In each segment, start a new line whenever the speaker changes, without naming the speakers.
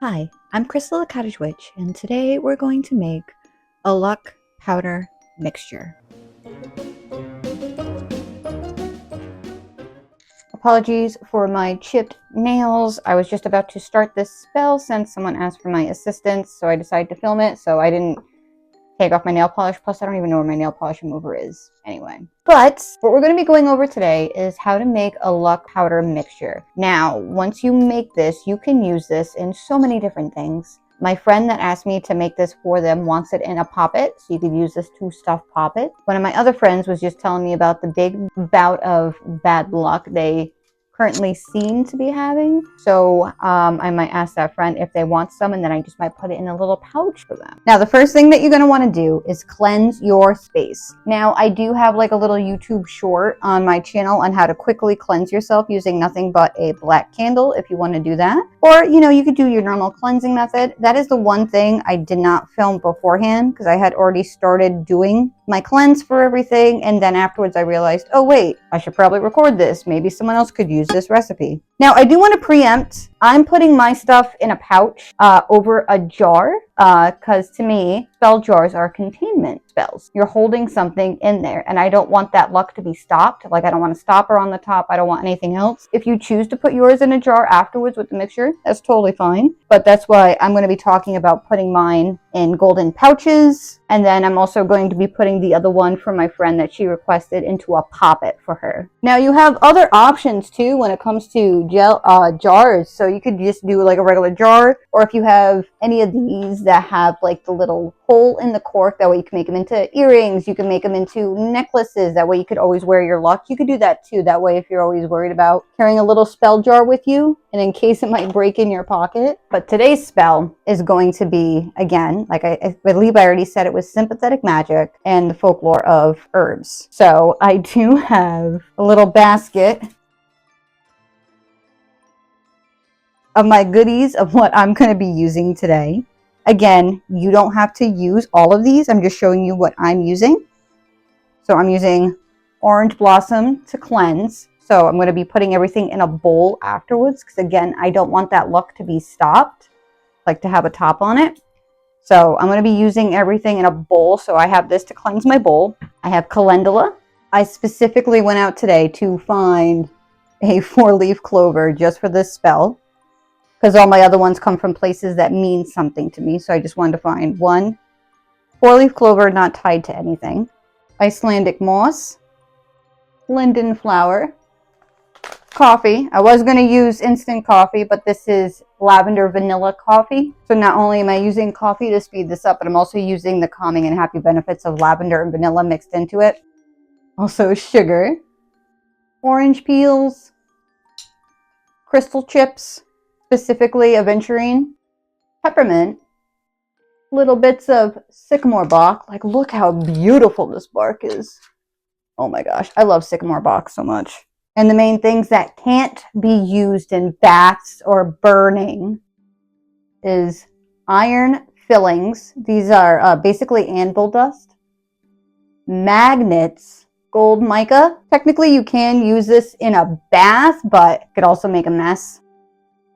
Hi, I'm Crystal the Cottage Witch, and today we're going to make a luck powder mixture. Apologies for my chipped nails. I was just about to start this spell since someone asked for my assistance, so I decided to film it, so I didn't take off my nail polish. Plus, I don't even know where my nail polish remover is anyway. But what we're going to be going over today is how to make a luck powder mixture. Now, once you make this, you can use this in so many different things. My friend that asked me to make this for them wants it in a poppet, so you could use this to stuff poppet. One of my other friends was just telling me about the big bout of bad luck they currently seem to be having. So I might ask that friend if they want some, and then I just might put it in a little pouch for them. Now, the first thing that you're going to want to do is cleanse your space. Now, I do have like a little YouTube short on my channel on how to quickly cleanse yourself using nothing but a black candle if you want to do that. Or, you could do your normal cleansing method. That is the one thing I did not film beforehand because I had already started doing my cleanse for everything, and then afterwards I realized, oh wait, I should probably record this. Maybe someone else could use this recipe. Now, I do want to preempt, I'm putting my stuff in a pouch over a jar because to me, spell jars are containment spells. You're holding something in there, and I don't want that luck to be stopped. Like, I don't want a stopper on the top. I don't want anything else. If you choose to put yours in a jar afterwards with the mixture, that's totally fine. But that's why I'm going to be talking about putting mine in golden pouches. And then I'm also going to be putting the other one from my friend that she requested into a poppet for her. Now, you have other options too when it comes to jars. So you could just do like a regular jar, or if you have any of these that have like the little hole in the cork, that way you can make them into earrings, you can make them into necklaces, that way you could always wear your luck. You could do that too, that way if you're always worried about carrying a little spell jar with you and in case it might break in your pocket. But today's spell is going to be, again, like I believe I already said, it was sympathetic magic and the folklore of herbs. So I do have a little basket of my goodies of what I'm going to be using today. Again, you don't have to use all of these. I'm just showing you what I'm using. So I'm using orange blossom to cleanse. So I'm going to be putting everything in a bowl afterwards because, again, I don't want that luck to be stopped, like to have a top on it. So I'm going to be using everything in a bowl. So I have this to cleanse my bowl. I have calendula. I specifically went out today to find a 4-leaf clover just for this spell, because all my other ones come from places that mean something to me. So I just wanted to find one 4-leaf clover not tied to anything. Icelandic moss, linden flower, coffee. I was going to use instant coffee, but this is lavender vanilla coffee. So not only am I using coffee to speed this up, but I'm also using the calming and happy benefits of lavender and vanilla mixed into it. Also sugar, orange peels, crystal chips, specifically aventurine, peppermint, little bits of sycamore bark. Like, look how beautiful this bark is. Oh my gosh, I love sycamore bark so much. And the main things that can't be used in baths or burning is iron fillings. These are basically anvil dust, magnets, gold mica. Technically, you can use this in a bath, but it could also make a mess.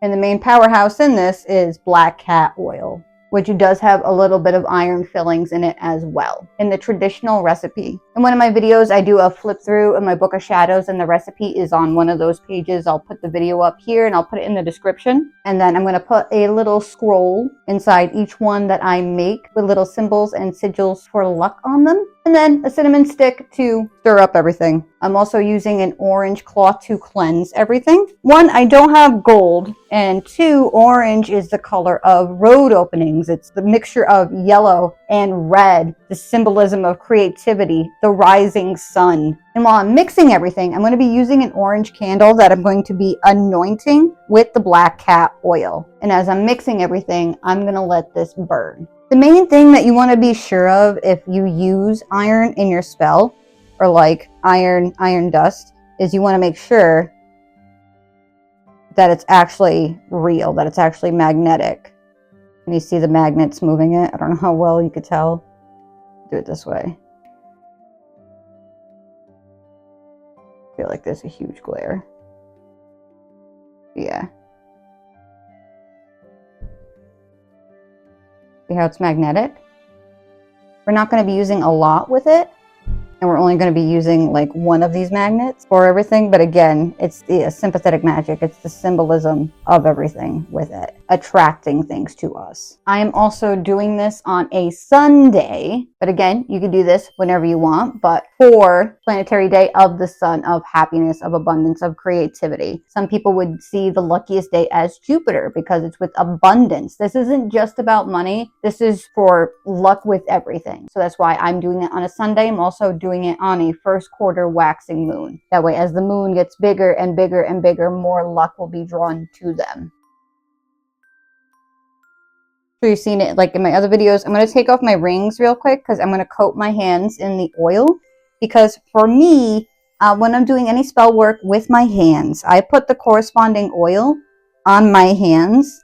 And the main powerhouse in this is black cat oil, which does have a little bit of iron fillings in it as well in the traditional recipe. In one of my videos, I do a flip through in my book of shadows, and the recipe is on one of those pages. I'll put the video up here and I'll put it in the description. And then I'm going to put a little scroll inside each one that I make with little symbols and sigils for luck on them. And then a cinnamon stick to stir up everything. I'm also using an orange cloth to cleanse everything. 1, I don't have gold, and 2, orange is the color of road openings. It's the mixture of yellow and red, the symbolism of creativity, the rising sun. And while I'm mixing everything, I'm going to be using an orange candle that I'm going to be anointing with the black cat oil. And as I'm mixing everything, I'm going to let this burn. The main thing that you want to be sure of if you use iron in your spell, or like iron dust, is you want to make sure that it's actually real, that it's actually magnetic. Can you see the magnets moving it? I don't know how well you could tell. Do it this way. I feel like there's a huge glare. Yeah. See how it's magnetic? We're not going to be using a lot with it, and we're only going to be using like one of these magnets for everything. But again, it's the sympathetic magic. It's the symbolism of everything with it, attracting things to us. I am also doing this on a Sunday, but again, you can do this whenever you want, but for Planetary Day of the Sun, of happiness, of abundance, of creativity. Some people would see the luckiest day as Jupiter because it's with abundance. This isn't just about money. This is for luck with everything. So that's why I'm doing it on a Sunday. I'm also doing it on a first quarter waxing moon. That way, as the moon gets bigger and bigger and bigger, more luck will be drawn to them. So you've seen it like in my other videos. I'm going to take off my rings real quick because I'm going to coat my hands in the oil. Because for me, when I'm doing any spell work with my hands, I put the corresponding oil on my hands.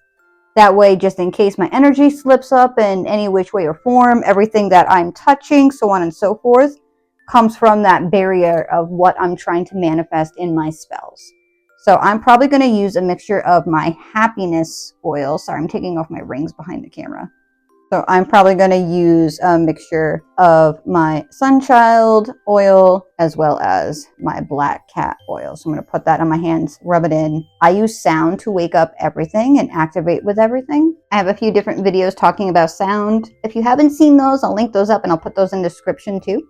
That way, just in case my energy slips up in any which way or form, everything that I'm touching, so on and so forth, comes from that barrier of what I'm trying to manifest in my spells. So I'm probably going to use a mixture of my happiness oil. Sorry, I'm taking off my rings behind the camera. So I'm probably going to use a mixture of my sunchild oil as well as my black cat oil. So I'm going to put that on my hands, rub it in. I use sound to wake up everything and activate with everything. I have a few different videos talking about sound. If you haven't seen those, I'll link those up and I'll put those in the description too.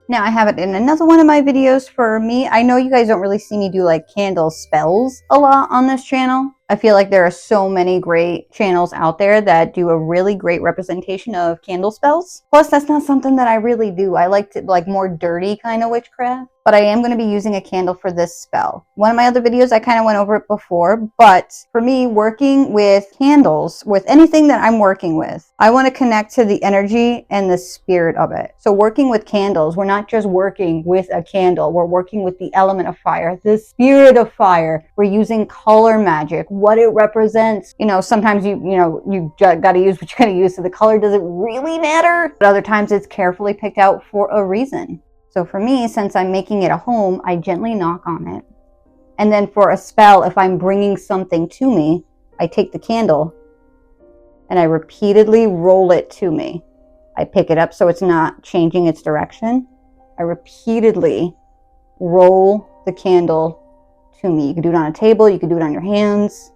Now I have it in another one of my videos for me. I know you guys don't really see me do like candle spells a lot on this channel. I feel like there are so many great channels out there that do a really great representation of candle spells. Plus, that's not something that I really do. I like to like more dirty kind of witchcraft. But I am going to be using a candle for this spell. One of my other videos, I kind of went over it before, but for me, working with candles, with anything that I'm working with, I want to connect to the energy and the spirit of it. So working with candles, we're not just working with a candle. We're working with the element of fire, the spirit of fire. We're using color magic, what it represents. You know, sometimes you got to use what you got to use. So the color doesn't really matter. But other times it's carefully picked out for a reason. So for me, since I'm making it a home, I gently knock on it. And then for a spell, if I'm bringing something to me, I take the candle and I repeatedly roll it to me. I pick it up so it's not changing its direction. I repeatedly roll the candle to me. You can do it on a table, you can do it on your hands.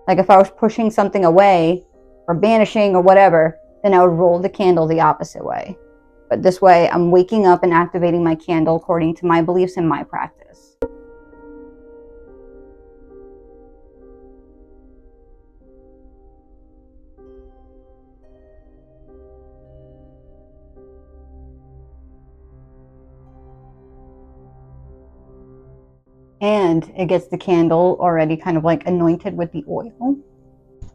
Like if I was pushing something away or banishing or whatever, then I would roll the candle the opposite way. But this way, I'm waking up and activating my candle according to my beliefs and my practice. And it gets the candle already kind of like anointed with the oil.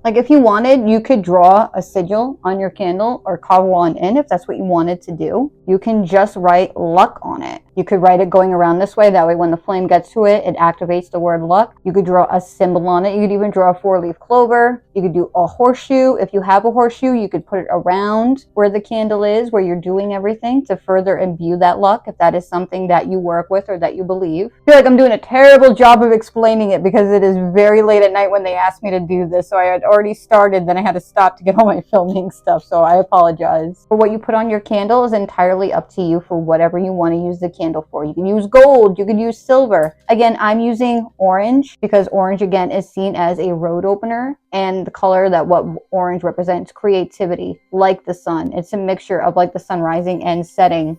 Like if you wanted, you could draw a sigil on your candle or carve one in if that's what you wanted to do. You can just write luck on it. You could write it going around this way. That way when the flame gets to it, it activates the word luck. You could draw a symbol on it. You could even draw a 4-leaf clover. You could do a horseshoe. If you have a horseshoe, you could put it around where the candle is, where you're doing everything to further imbue that luck if that is something that you work with or that you believe. I feel like I'm doing a terrible job of explaining it because it is very late at night when they asked me to do this. So I had already started, then I had to stop to get all my filming stuff. So I apologize. For what you put on your candle is entirely up to you for whatever you want to use the candle for. You can use gold, you could use silver. Again, I'm using orange because orange again is seen as a road opener, and the color that what orange represents, creativity, like the sun. It's a mixture of like the sun rising and setting.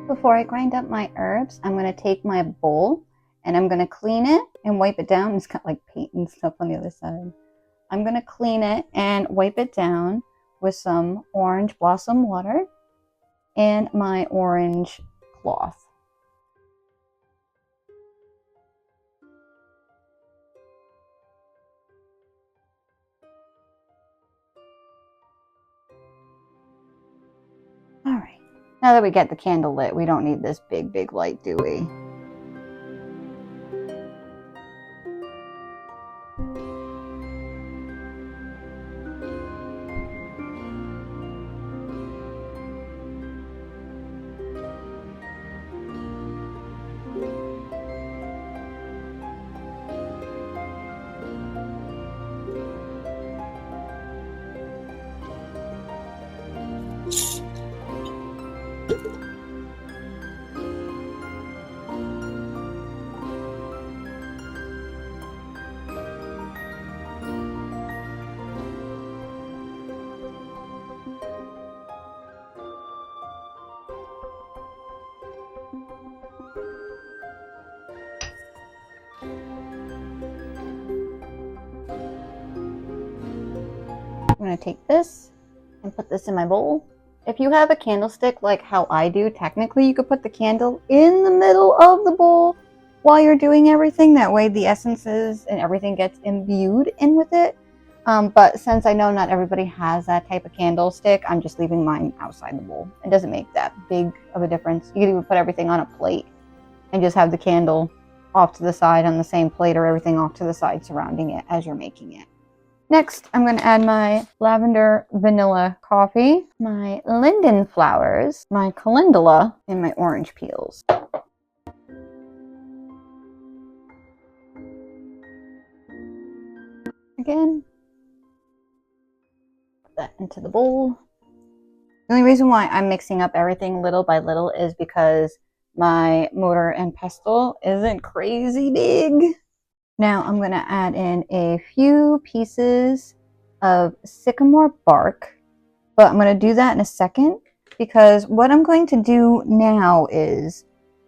Before I grind up my herbs, I'm going to take my bowl and I'm going to clean it and wipe it down. It's got like paint and stuff on the other side. I'm going to clean it and wipe it down with some orange blossom water and my orange cloth. Now that we get the candle lit, we don't need this big light, do we? I'm going to take this and put this in my bowl. If you have a candlestick like how I do, technically you could put the candle in the middle of the bowl while you're doing everything. That way the essences and everything gets imbued in with it. But since I know not everybody has that type of candlestick, I'm just leaving mine outside the bowl. It doesn't make that big of a difference. You can even put everything on a plate and just have the candle off to the side on the same plate, or everything off to the side surrounding it as you're making it. Next, I'm going to add my lavender vanilla coffee, my linden flowers, my calendula, and my orange peels. Again, put that into the bowl. The only reason why I'm mixing up everything little by little is because my mortar and pestle isn't crazy big. Now I'm going to add in a few pieces of sycamore bark, but I'm going to do that in a second, because what I'm going to do now is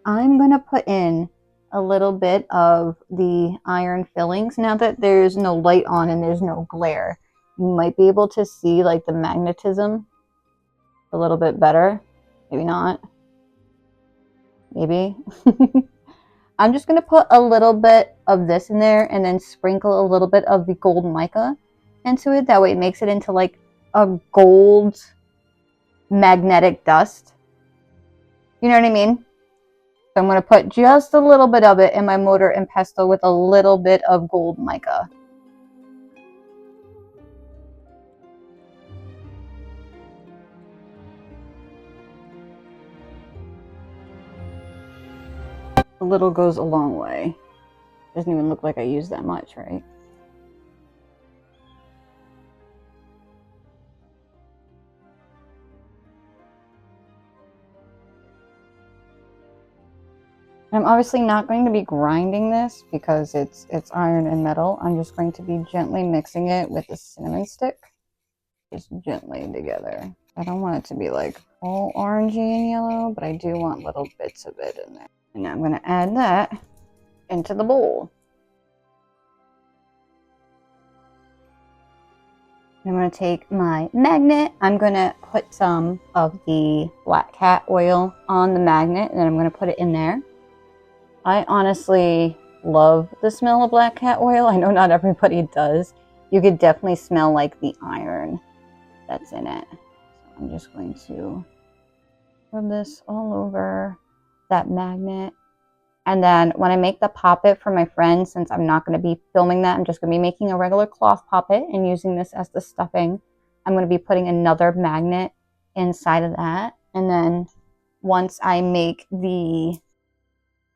I'm going to put in a little bit of the iron fillings. Now that there's no light on and there's no glare, you might be able to see like the magnetism a little bit better. Maybe not. Maybe. I'm just going to put a little bit of this in there and then sprinkle a little bit of the gold mica into it. That way it makes it into like a gold magnetic dust. You know what I mean? So I'm going to put just a little bit of it in my mortar and pestle with a little bit of gold mica. A little goes a long way. Doesn't even look like I used that much, right? I'm obviously not going to be grinding this because it's iron and metal. I'm just going to be gently mixing it with the cinnamon stick. Just gently together. I don't want it to be like all orangey and yellow, but I do want little bits of it in there. And now I'm going to add that into the bowl. I'm going to take my magnet. I'm going to put some of the black cat oil on the magnet, and then I'm going to put it in there. I honestly love the smell of black cat oil. I know not everybody does. You could definitely smell like the iron that's in it. So I'm just going to rub this all over that magnet. And then when I make the poppet for my friend, since I'm not going to be filming that, I'm just going to be making a regular cloth poppet and using this as the stuffing. I'm going to be putting another magnet inside of that. And then once I make the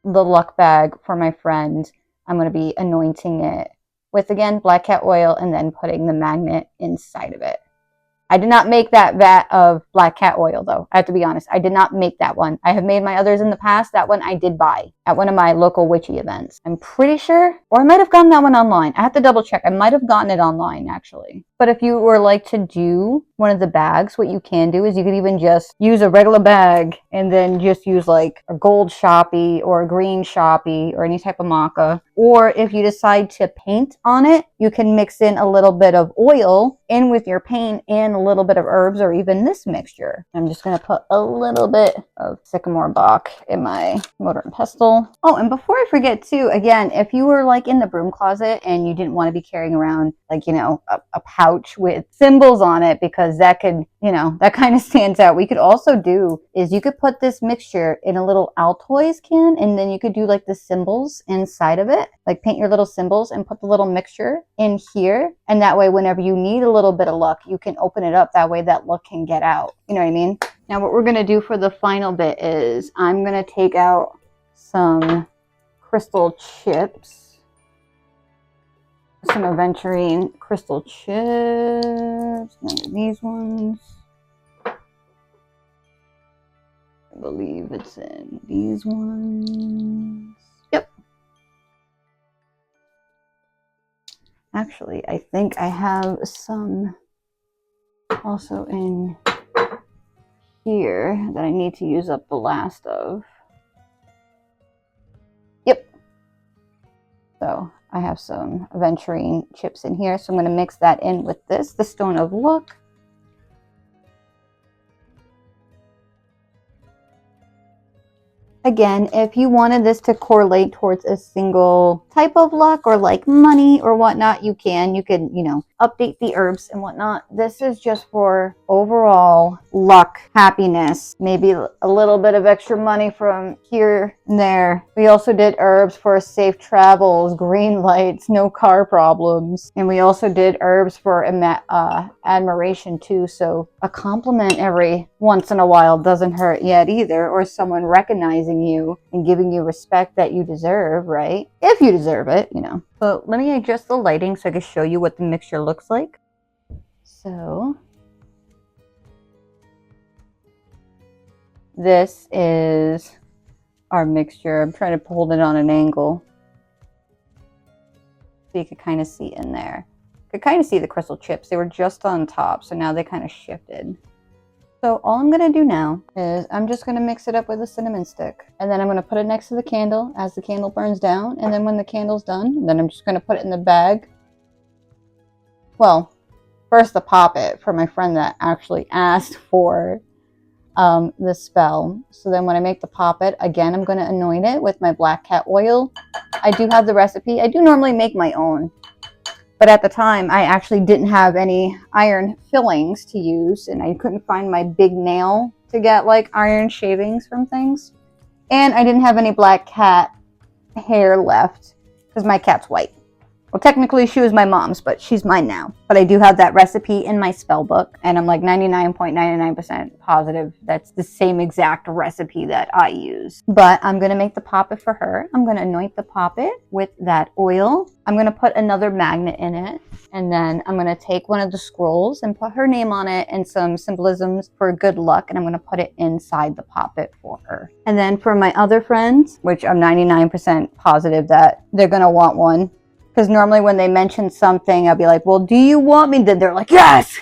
luck bag for my friend, I'm going to be anointing it with, again, black cat oil and then putting the magnet inside of it. I did not make that vat of black cat oil, though. I have to be honest. I did not make that one. I have made my others in the past. That one I did buy at one of my local witchy events. I'm pretty sure, or I might have gotten that one online. I have to double check. I might have gotten it online, actually. But if you were like to do one of the bags, what you can do is you could even just use a regular bag and then just use like a gold Sharpie or a green Sharpie or any type of marker. Or if you decide to paint on it, you can mix in a little bit of oil in with your paint and a little bit of herbs or even this mixture. I'm just going to put a little bit of sycamore bark in my mortar and pestle. Oh, and before I forget too, again, if you were like in the broom closet and you didn't want to be carrying around like, you know, a pouch with symbols on it, because that could, you know, that kind of stands out. We could also do is you could put this mixture in a little Altoids can, and then you could do like the symbols inside of it, like paint your little symbols and put the little mixture in here. And that way, whenever you need a little bit of luck, you can open it up. That way that luck can get out. You know what I mean? Now what we're going to do for the final bit is I'm going to take out some crystal chips, some aventurine crystal chips, these ones. I believe it's in these ones. Yep. Actually, I think I have some also in here that I need to use up the last of. Yep. So I have some aventurine chips in here. So I'm going to mix that in with this, the Stone of Luck. Again, if you wanted this to correlate towards a single type of luck or like money or whatnot, you can. You can, you know, update the herbs and whatnot. This is just for overall luck, happiness, maybe a little bit of extra money from here and there. We also did herbs for safe travels, green lights, no car problems. And we also did herbs for admiration too. So a compliment every once in a while doesn't hurt yet either, or someone recognizing you and giving you respect that you deserve, right? If you deserve it, you know. So let me adjust the lighting so I can show you what the mixture looks like. So this is our mixture. I'm trying to hold it on an angle so you can kind of see in there. You could kind of see the crystal chips. They were just on top, so now they kind of shifted. So all I'm going to do now is I'm just going to mix it up with a cinnamon stick. And then I'm going to put it next to the candle as the candle burns down. And then when the candle's done, then I'm just going to put it in the bag. Well, first the poppet for my friend that actually asked for the spell. So then when I make the poppet, again, I'm going to anoint it with my black cat oil. I do have the recipe. I do normally make my own. But at the time, I actually didn't have any iron fillings to use, and I couldn't find my big nail to get like iron shavings from things. And I didn't have any black cat hair left because my cat's white. Well, technically she was my mom's, but she's mine now. But I do have that recipe in my spell book, and I'm like 99.99% positive that's the same exact recipe that I use. But I'm going to make the poppet for her. I'm going to anoint the poppet with that oil. I'm going to put another magnet in it, and then I'm going to take one of the scrolls and put her name on it and some symbolisms for good luck, and I'm going to put it inside the poppet for her. And then for my other friends, which I'm 99% positive that they're going to want one, because normally when they mention something, I'll be like, well, do you want me? Then they're like, yes!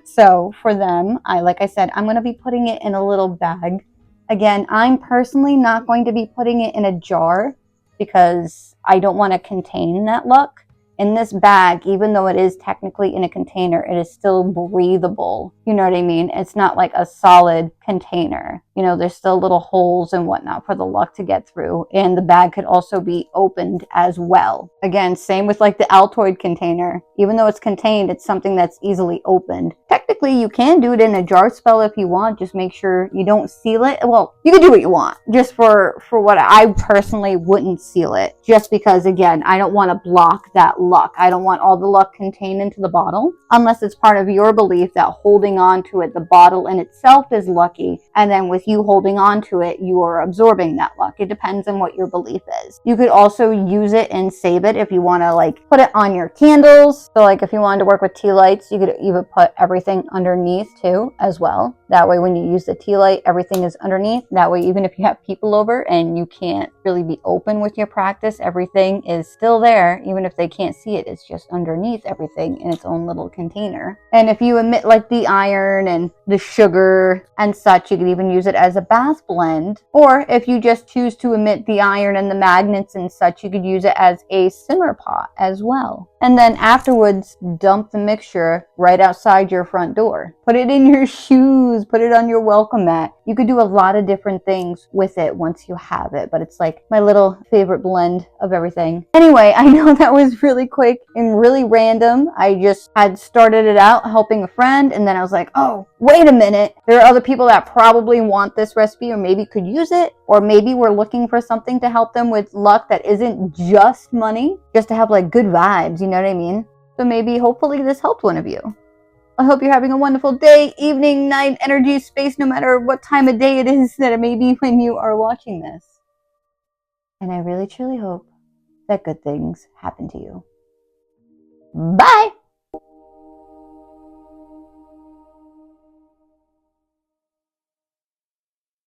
So for them, like I said, I'm going to be putting it in a little bag. Again, I'm personally not going to be putting it in a jar because I don't want to contain that luck. In this bag, even though it is technically in a container, it is still breathable. You know what I mean? It's not like a solid container. You know, there's still little holes and whatnot for the luck to get through. And the bag could also be opened as well. Again, same with like the Altoid container. Even though it's contained, it's something that's easily opened. Technically, you can do it in a jar spell if you want. Just make sure you don't seal it. Well, you can do what you want. Just for what I personally wouldn't seal it. Just because, again, I don't want to block that luck. I don't want all the luck contained into the bottle. Unless it's part of your belief that holding on to it, the bottle in itself is lucky. And then with you holding on to it, you are absorbing that luck. It depends on what your belief is. You could also use it and save it if you want to like put it on your candles. So like if you wanted to work with tea lights, you could even put everything underneath too as well. That way when you use the tea light, everything is underneath. That way even if you have people over and you can't really be open with your practice, everything is still there. Even if they can't see it, it's just underneath everything in its own little container. And if you omit like the iron and the sugar and such, you could even use it as a bath blend. Or if you just choose to omit the iron and the magnets and such, you could use it as a simmer pot as well. And then afterwards, dump the mixture right outside your front door. Put it in your shoes, put it on your welcome mat. You could do a lot of different things with it once you have it, but it's like my little favorite blend of everything. Anyway, I know that was really quick and really random. I just had started it out helping a friend, and then I was like, oh, wait a minute. There are other people that probably want this recipe or maybe could use it, or maybe we're looking for something to help them with luck that isn't just money, just to have like good vibes, you know what I mean? So maybe, hopefully this helped one of you. I hope you're having a wonderful day, evening, night, energy, space, no matter what time of day it is that it may be when you are watching this. And I really truly hope that good things happen to you. Bye!